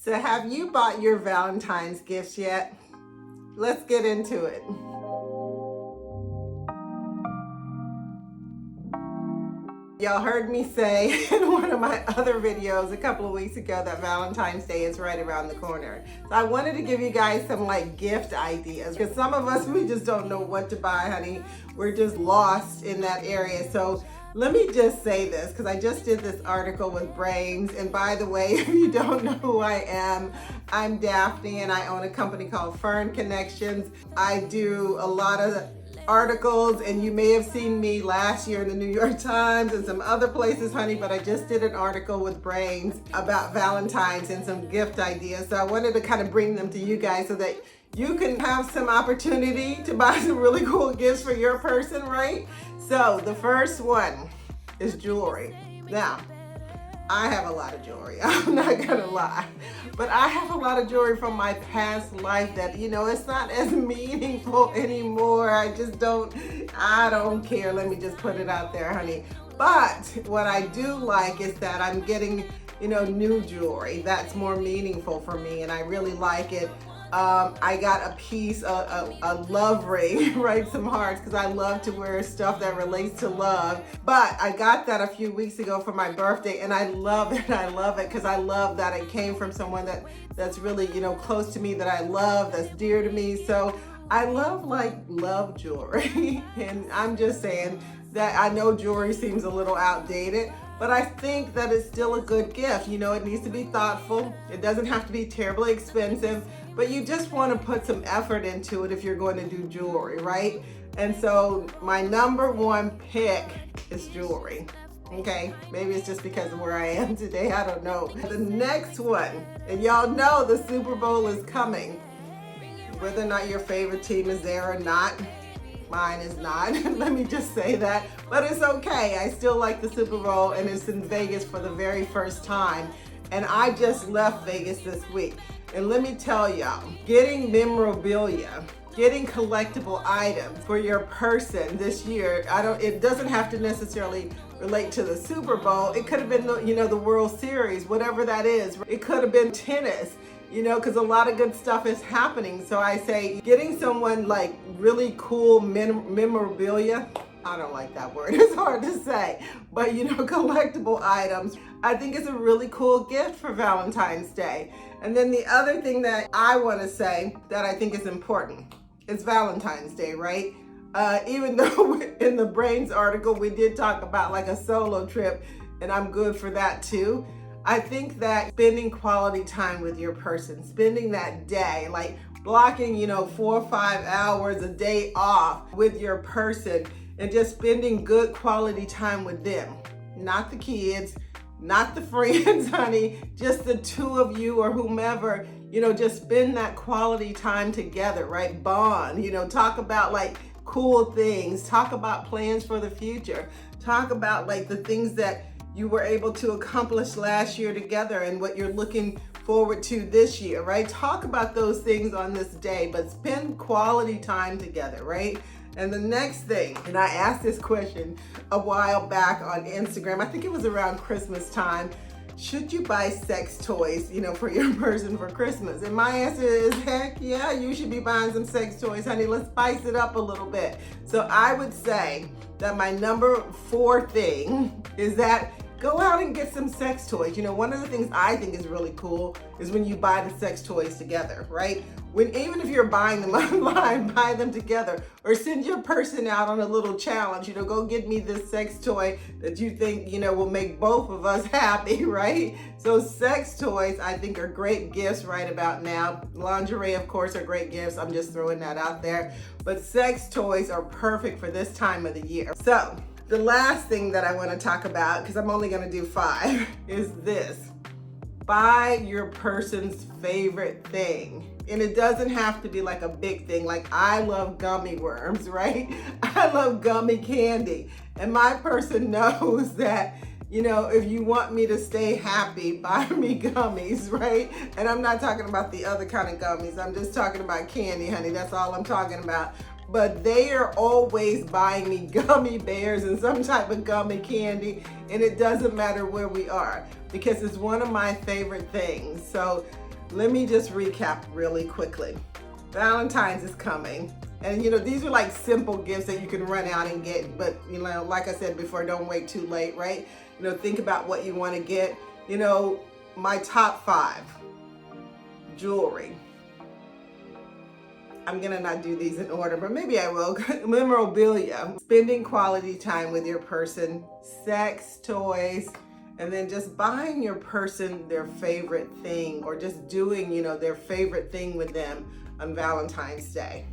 So have you bought your Valentine's gifts yet? Let's get into it. Y'all heard me say in one of my other videos a couple of weeks ago that Valentine's Day is right around the corner. So I wanted to give you guys some gift ideas, because some of us, we just don't know what to buy, honey. We're just lost in that area. So let me just say this, because I just did this article with Brains. And by the way, if you don't know who I am, I'm Daphney and I own a company called Fern Connections. I do a lot of articles, and you may have seen me last year in the New York Times and some other places, honey, but I just did an article with Brains about Valentine's and some gift ideas. So I wanted to kind of bring them to you guys so that you can have some opportunity to buy some really cool gifts for your person, right? So the first one is jewelry. Now, I have a lot of jewelry, I'm not gonna lie, but I have a lot of jewelry from my past life that, it's not as meaningful anymore. I don't care. Let me just put it out there, honey. But what I do like is that I'm getting, new jewelry that's more meaningful for me, and I really like it. I got a piece, a love ring, right? Some hearts, because I love to wear stuff that relates to love. But I got that a few weeks ago for my birthday, and I love it. I love it because I love that it came from someone that's really, close to me, that I love, that's dear to me. So I love jewelry. And I'm just saying that I know jewelry seems a little outdated, but I think that it's still a good gift. It needs to be thoughtful. It doesn't have to be terribly expensive, but you just want to put some effort into it if you're going to do jewelry, right? And so my number one pick is jewelry. Okay, maybe it's just because of where I am today, I don't know. The next one, and y'all know the Super Bowl is coming. Whether or not your favorite team is there or not, mine is not. Let me just say that, but it's okay. I still like the Super Bowl, and it's in Vegas for the very first time. And I just left Vegas this week. And let me tell y'all, getting memorabilia, getting collectible items for your person this year, it doesn't have to necessarily relate to the Super Bowl. It could have been the World Series, whatever that is. It could have been tennis, because a lot of good stuff is happening. So I say getting someone really cool memorabilia, I don't like that word, it's hard to say, but collectible items, I think it's a really cool gift for Valentine's Day. And then the other thing that I want to say that I think is important is Valentine's Day, right? Even though in the Brains article we did talk about a solo trip, and I'm good for that too. I think that spending quality time with your person, spending that day, blocking 4 or 5 hours a day off with your person, and just spending good quality time with them, not the kids, not the friends, honey, just the two of you or whomever, just spend that quality time together, right? Bond, talk about cool things, talk about plans for the future, talk about the things that you were able to accomplish last year together and what you're looking forward to this year, right? Talk about those things on this day, but spend quality time together, right? And the next thing, and I asked this question a while back on Instagram, I think it was around Christmas time, should you buy sex toys, for your person for Christmas? And my answer is, heck yeah, you should be buying some sex toys, honey. Let's spice it up a little bit. So I would say that my number 4 thing is that go out and get some sex toys. One of the things I think is really cool is when you buy the sex toys together, right? Even if you're buying them online, buy them together, or send your person out on a little challenge. Go get me this sex toy that you think, will make both of us happy, right? So sex toys, I think, are great gifts right about now. Lingerie, of course, are great gifts. I'm just throwing that out there. But sex toys are perfect for this time of the year. So the last thing that I want to talk about, because I'm only going to do 5, is this. Buy your person's favorite thing. And it doesn't have to be a big thing. I love gummy worms, right? I love gummy candy. And my person knows that, if you want me to stay happy, buy me gummies, right? And I'm not talking about the other kind of gummies. I'm just talking about candy, honey. That's all I'm talking about. but they are always buying me gummy bears and some type of gummy candy, and it doesn't matter where we are because it's one of my favorite things. So let me just recap really quickly. Valentine's is coming. And these are like simple gifts that you can run out and get, but like I said before, don't wait too late, right? Think about what you want to get. My top 5: jewelry. I'm gonna not do these in order, but maybe I will. Memorabilia, spending quality time with your person, sex toys, and then just buying your person their favorite thing, or just doing, their favorite thing with them on Valentine's Day.